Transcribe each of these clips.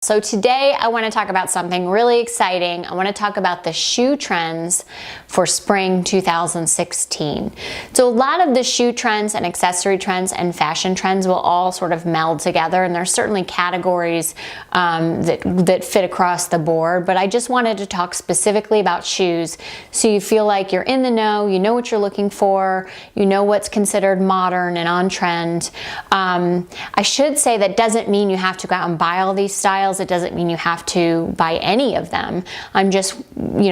So today I want to talk about something really exciting. I want to talk about the shoe trends for spring 2016. So a lot of the shoe trends and accessory trends and fashion trends will all sort of meld together, and there's certainly categories that fit across the board, but I just wanted to talk specifically about shoes so you feel like you're in the know, you know what you're looking for, you know what's considered modern and on trend. I should say that doesn't mean you have to go out and buy all these styles. It doesn't mean you have to buy any of them. I'm just,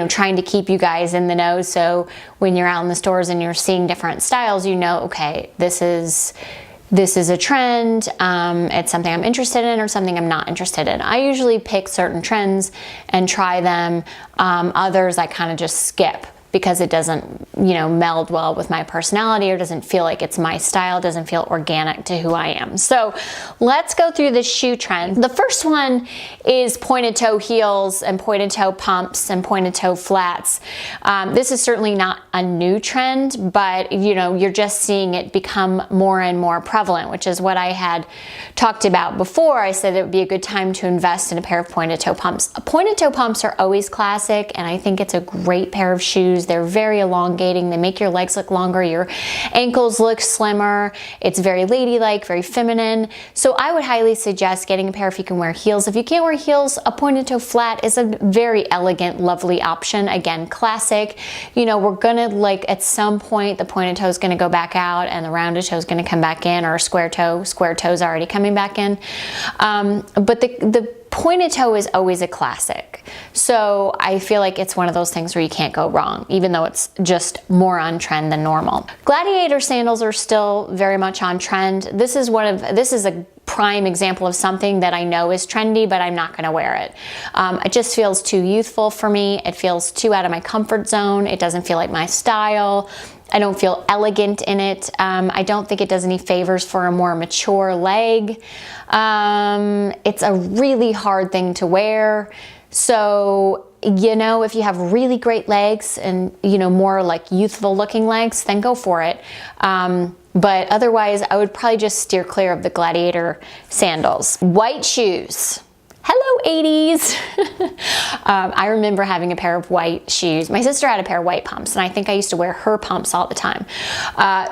trying to keep you guys in the know, so when you're out in the stores and you're seeing different styles, you know, okay, this is a trend, it's something I'm interested in or something I'm not interested in. I usually pick certain trends and try them. Others I kind of just skip because it doesn't, meld well with my personality or doesn't feel like it's my style, doesn't feel organic to who I am. So let's go through the shoe trend. The first one is pointed toe heels and pointed toe pumps and pointed toe flats. This is certainly not a new trend, but you're just seeing it become more and more prevalent, which is what I had talked about before. I said it would be a good time to invest in a pair of pointed toe pumps. Pointed toe pumps are always classic, and I think it's a great pair of shoes. They're very elongating. They make your legs look longer, your ankles look slimmer. It's very ladylike, very feminine. So I would highly suggest getting a pair if you can wear heels. If you can't wear heels, a pointed toe flat is a very elegant, lovely option. Again, classic. We're gonna at some point the pointed toe is gonna go back out and the rounded toe is gonna come back in, or square toe's already coming back in. But the pointed toe is always a classic. So I feel like it's one of those things where you can't go wrong, even though it's just more on trend than normal. Gladiator sandals are still very much on trend. This is a prime example of something that I know is trendy, but I'm not gonna wear it. It just feels too youthful for me. It feels too out of my comfort zone. It doesn't feel like my style. I don't feel elegant in it. I don't think it does any favors for a more mature leg. It's a really hard thing to wear. So, if you have really great legs and, more like youthful looking legs, then go for it. But otherwise, I would probably just steer clear of the Gladiator sandals. White shoes. Hello 80s. I remember having a pair of white shoes. My sister had a pair of white pumps, and I think I used to wear her pumps all the time.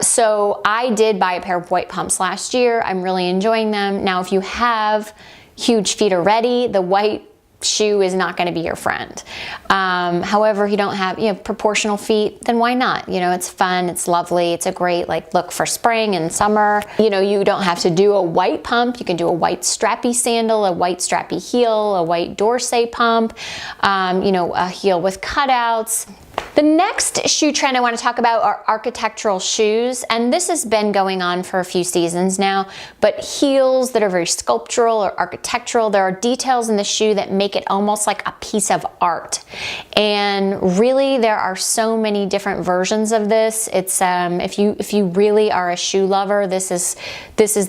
So I did buy a pair of white pumps last year. I'm really enjoying them. Now, if you have huge feet already, the white shoe is not going to be your friend. However, if you don't have proportional feet, then why not? It's fun, it's lovely, it's a great look for spring and summer. You don't have to do a white pump. You can do a white strappy sandal, a white strappy heel, a white Dorsey pump, a heel with cutouts. The next shoe trend I want to talk about are architectural shoes, and this has been going on for a few seasons now, but heels that are very sculptural or architectural. There are details in the shoe that make it almost like a piece of art, and really there are so many different versions of this. It's if you really are a shoe lover, this is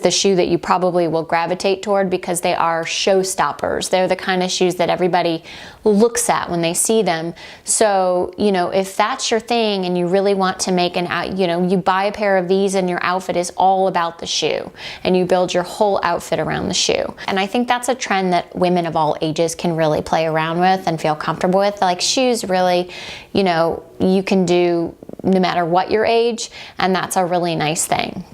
the shoe that you probably will gravitate toward, because they are showstoppers. They're the kind of shoes that everybody looks at when they see them. So if that's your thing and you really want to make you buy a pair of these and your outfit is all about the shoe, and you build your whole outfit around the shoe. And I think that's a trend that women of all ages can really play around with and feel comfortable with. Like, shoes really, you can do no matter what your age, and that's a really nice thing.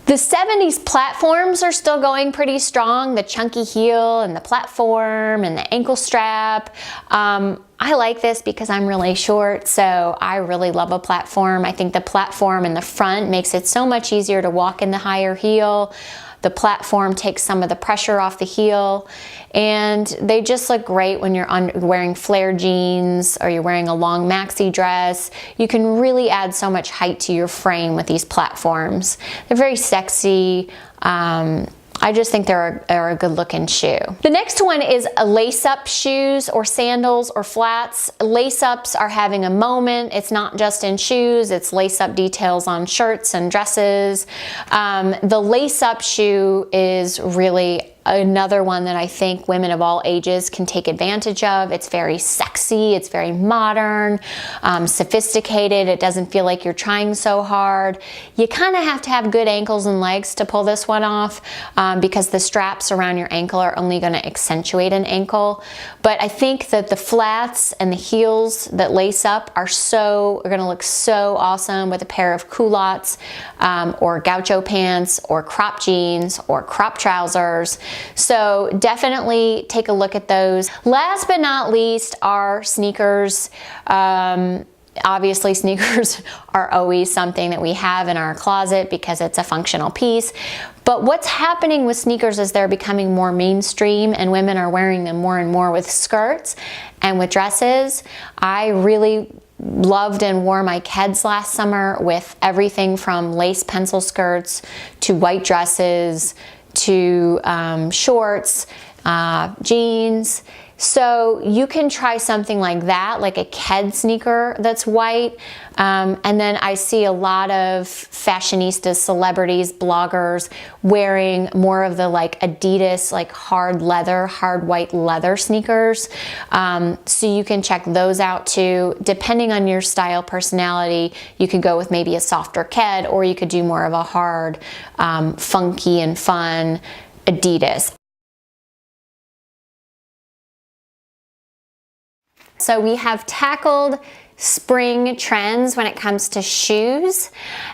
The 70s platforms are still going pretty strong. The chunky heel and the platform and the ankle strap. I like this because I'm really short, so I really love a platform. I think the platform in the front makes it so much easier to walk in the higher heel. The platform takes some of the pressure off the heel, and they just look great when you're wearing flare jeans or you're wearing a long maxi dress. You can really add so much height to your frame with these platforms. They're very sexy. I just think they're a good looking shoe. The next one is a lace-up shoes or sandals or flats. Lace-ups are having a moment. It's not just in shoes, it's lace-up details on shirts and dresses. The lace-up shoe is really another one that I think women of all ages can take advantage of. It's very sexy, it's very modern, sophisticated. It doesn't feel like you're trying so hard. You kind of have to have good ankles and legs to pull this one off because the straps around your ankle are only going to accentuate an ankle. But I think that the flats and the heels that lace up are going to look so awesome with a pair of culottes or gaucho pants or crop jeans or crop trousers. So definitely take a look at those. Last but not least are sneakers. Obviously sneakers are always something that we have in our closet because it's a functional piece. But what's happening with sneakers is they're becoming more mainstream and women are wearing them more and more with skirts and with dresses. I really loved and wore my Keds last summer with everything from lace pencil skirts to white dresses to shorts, jeans. So you can try something like that, like a Ked sneaker that's white. And then I see a lot of fashionistas, celebrities, bloggers wearing more of the like Adidas, like hard white leather sneakers. So you can check those out too. Depending on your style, personality, you could go with maybe a softer Ked, or you could do more of a hard, funky and fun Adidas. So we have tackled spring trends when it comes to shoes,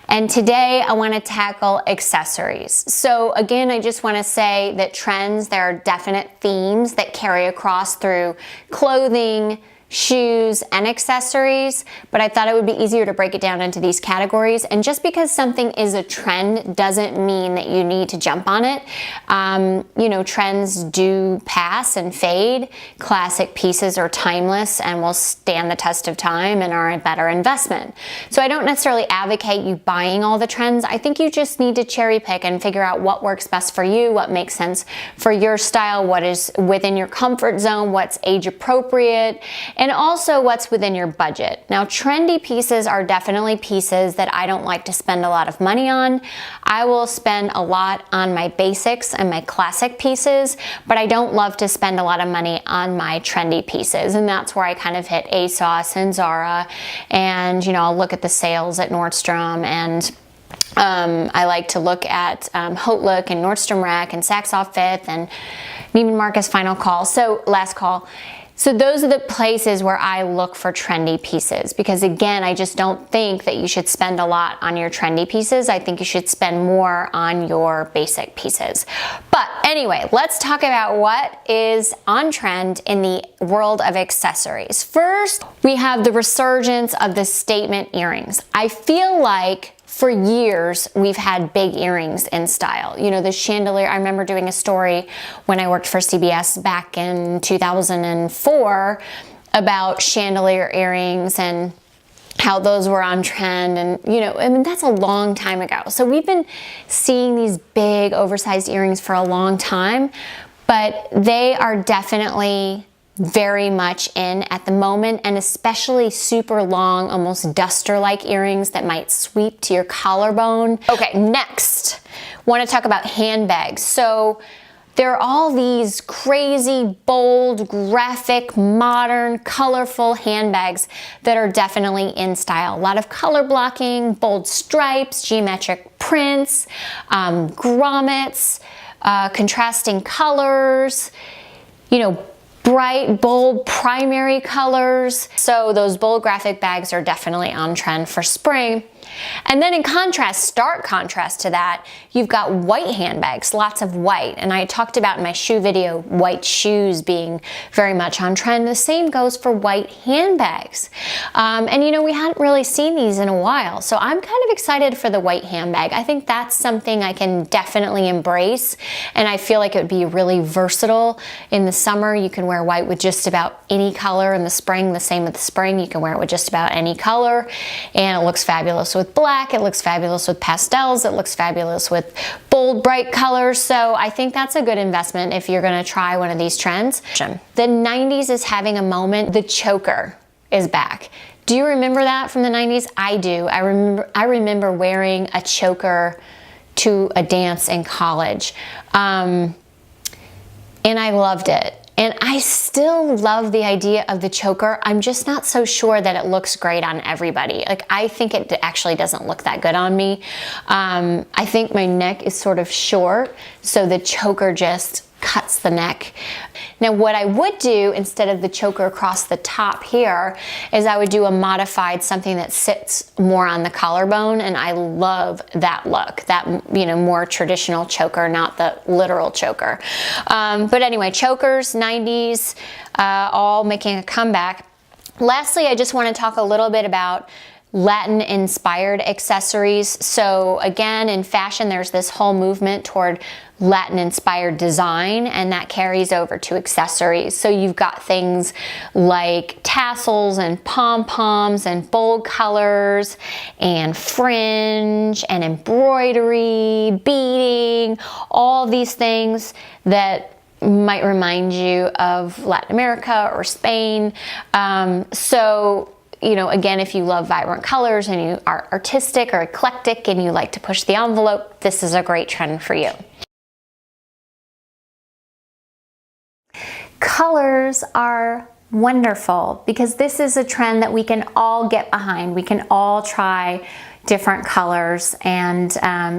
and today I want to tackle accessories. So again, I just want to say that trends, there are definite themes that carry across through clothing, shoes, and accessories, but I thought it would be easier to break it down into these categories. And just because something is a trend doesn't mean that you need to jump on it. You know, trends do pass and fade. Classic pieces are timeless and will stand the test of time and are a better investment. So I don't necessarily advocate you buying all the trends. I think you just need to cherry pick and figure out what works best for you, what makes sense for your style, what is within your comfort zone, what's age appropriate, and also what's within your budget. Now, trendy pieces are definitely pieces that I don't like to spend a lot of money on. I will spend a lot on my basics and my classic pieces, but I don't love to spend a lot of money on my trendy pieces. And that's where I kind of hit ASOS and Zara, and you know, I'll look at the sales at Nordstrom, and I like to look at Haute Look and Nordstrom Rack and Saks Off Fifth and Neiman Marcus Final Call, so Last Call. So those are the places where I look for trendy pieces, because again, I just don't think that you should spend a lot on your trendy pieces. I think you should spend more on your basic pieces. But anyway, let's talk about what is on trend in the world of accessories. First, we have the resurgence of the statement earrings. I feel like for years, we've had big earrings in style. You know, the chandelier, I remember doing a story when I worked for CBS back in 2004 about chandelier earrings and how those were on trend, and you know, I mean, that's a long time ago. So we've been seeing these big oversized earrings for a long time, but they are definitely very much in at the moment, and especially super long, almost duster-like earrings that might sweep to your collarbone. Okay, next, want to talk about handbags. So there are all these crazy, bold, graphic, modern, colorful handbags that are definitely in style. A lot of color blocking, bold stripes, geometric prints, grommets, contrasting colors, you know, bright, bold, primary colors. So those bold graphic bags are definitely on trend for spring. And then in contrast, stark contrast to that, you've got white handbags, lots of white. And I talked about in my shoe video, white shoes being very much on trend. The same goes for white handbags. And you know, we hadn't really seen these in a while. So I'm kind of excited for the white handbag. I think that's something I can definitely embrace. And I feel like it would be really versatile. In the summer, you can wear white with just about any color. In the spring, the same with the spring, you can wear it with just about any color. And it looks fabulous with black, it looks fabulous with pastels, it looks fabulous with bold, bright colors. So I think that's a good investment if you're gonna try one of these trends. The 90s is having a moment. The choker is back. Do you remember that from the 90s? I do. I remember wearing a choker to a dance in college. and I loved it. And I still love the idea of the choker. I'm just not so sure that it looks great on everybody. Like, I think it actually doesn't look that good on me. I think my neck is sort of short, so the choker just cuts the neck. Now, what I would do instead of the choker across the top here is I would do a modified, something that sits more on the collarbone, and I love that look, that, you know, more traditional choker, not the literal choker. But anyway, chokers, 90s, all making a comeback. Lastly, I just want to talk a little bit about Latin-inspired accessories. So again, in fashion, there's this whole movement toward Latin-inspired design, and that carries over to accessories. So you've got things like tassels and pom-poms and bold colors and fringe and embroidery, beading, all these things that might remind you of Latin America or Spain. So, you know, again, if you love vibrant colors and you are artistic or eclectic and you like to push the envelope, this is a great trend for you. Colors are wonderful because this is a trend that we can all get behind. We can all try different colors, and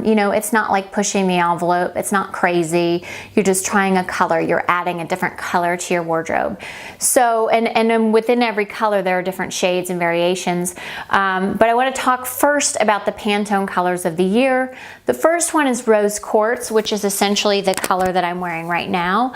you know, it's not like pushing the envelope. It's not crazy. You're just trying a color. You're adding a different color to your wardrobe. So, and then within every color there are different shades and variations. But I want to talk first about the Pantone colors of the year. The first one is Rose Quartz, which is essentially the color that I'm wearing right now.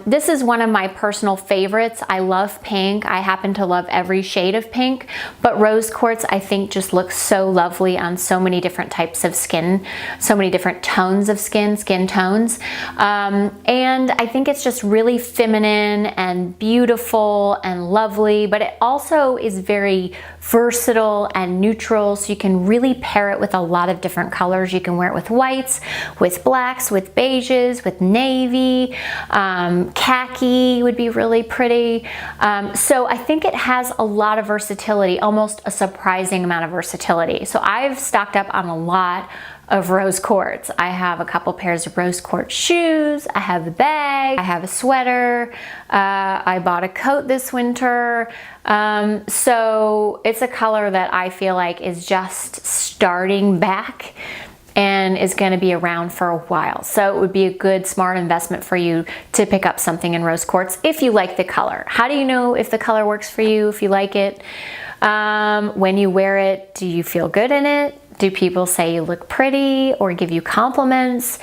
This is one of my personal favorites. I love pink. I happen to love every shade of pink, but Rose Quartz I think just looks so lovely on so many different types of skin, so many different tones of skin tones. And I think it's just really feminine and beautiful and lovely, but it also is very versatile and neutral, so you can really pair it with a lot of different colors. You can wear it with whites, with blacks, with beiges, with navy, khaki would be really pretty. So I think it has a lot of versatility, almost a surprising amount of versatility. So I've stocked up on a lot of Rose Quartz. I have a couple pairs of Rose Quartz shoes, I have a bag, I have a sweater, I bought a coat this winter. So it's a color that I feel like is just starting back and is going to be around for a while. So it would be a good, smart investment for you to pick up something in Rose Quartz if you like the color. How do you know if the color works for you, if you like it? When you wear it, do you feel good in it? Do people say you look pretty or give you compliments?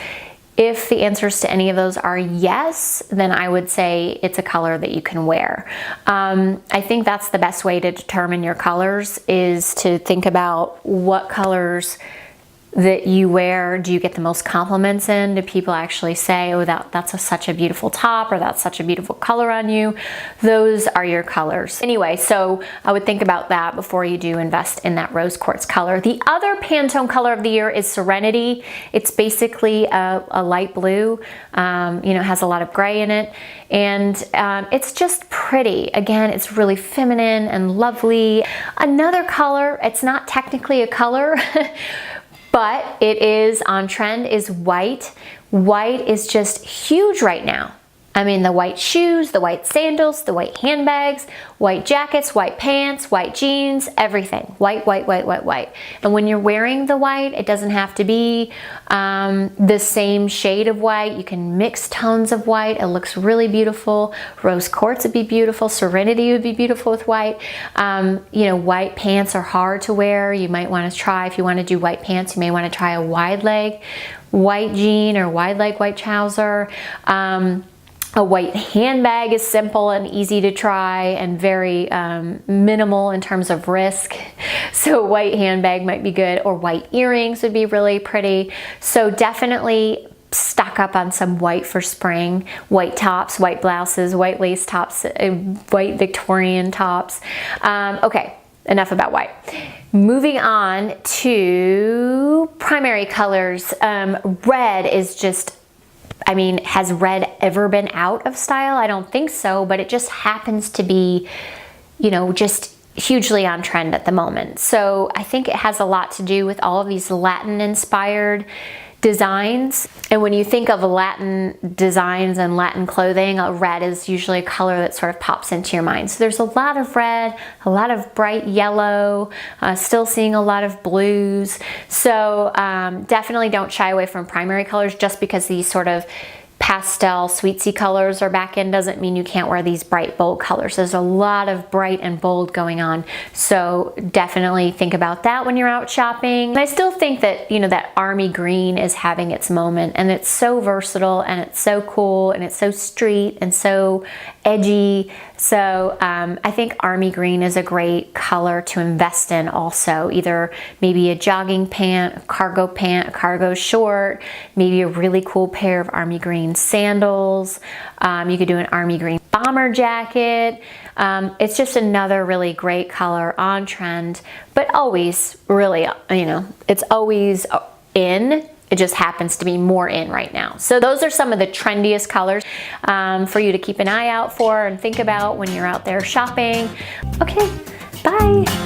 If the answers to any of those are yes, then I would say it's a color that you can wear. I think that's the best way to determine your colors, is to think about what colors that you wear, do you get the most compliments in? Do people actually say, oh, that's such a beautiful top, or that's such a beautiful color on you? Those are your colors. Anyway, so I would think about that before you do invest in that Rose Quartz color. The other Pantone color of the year is Serenity. It's basically a light blue, you know, it has a lot of gray in it, and it's just pretty. Again, it's really feminine and lovely. Another color, it's not technically a color, but it is on trend, is white. White is just huge right now. I mean, the white shoes, the white sandals, the white handbags, white jackets, white pants, white jeans, everything. White, white, white, white, white. And when you're wearing the white, it doesn't have to be the same shade of white. You can mix tones of white. It looks really beautiful. Rose Quartz would be beautiful. Serenity would be beautiful with white. You know, white pants are hard to wear. You might want to try, if you want to do white pants, you may want to try a wide leg white jean or wide leg white trouser. A white handbag is simple and easy to try and very minimal in terms of risk. So a white handbag might be good, or white earrings would be really pretty. So definitely stock up on some white for spring. White tops, white blouses, white lace tops, white Victorian tops. Okay, enough about white. Moving on to primary colors. Red is just, I mean, has red ever been out of style? I don't think so, but it just happens to be, you know, just hugely on trend at the moment. So I think it has a lot to do with all of these Latin-inspired designs. And when you think of Latin designs and Latin clothing, red is usually a color that sort of pops into your mind. So there's a lot of red, a lot of bright yellow, still seeing a lot of blues. So definitely don't shy away from primary colors. Just because these sort of pastel sweetsy colors are back in doesn't mean you can't wear these bright bold colors. There's a lot of bright and bold going on, so definitely think about that when you're out shopping. And I still think that, you know, that army green is having its moment, and it's so versatile and it's so cool and it's so street and so edgy. So I think army green is a great color to invest in also. Either maybe a jogging pant, a cargo short, maybe a really cool pair of army green sandals. You could do an army green bomber jacket. It's just another really great color on trend, but always really, you know, it's always in. It just happens to be more in right now. So those are some of the trendiest colors for you to keep an eye out for and think about when you're out there shopping. Okay, bye.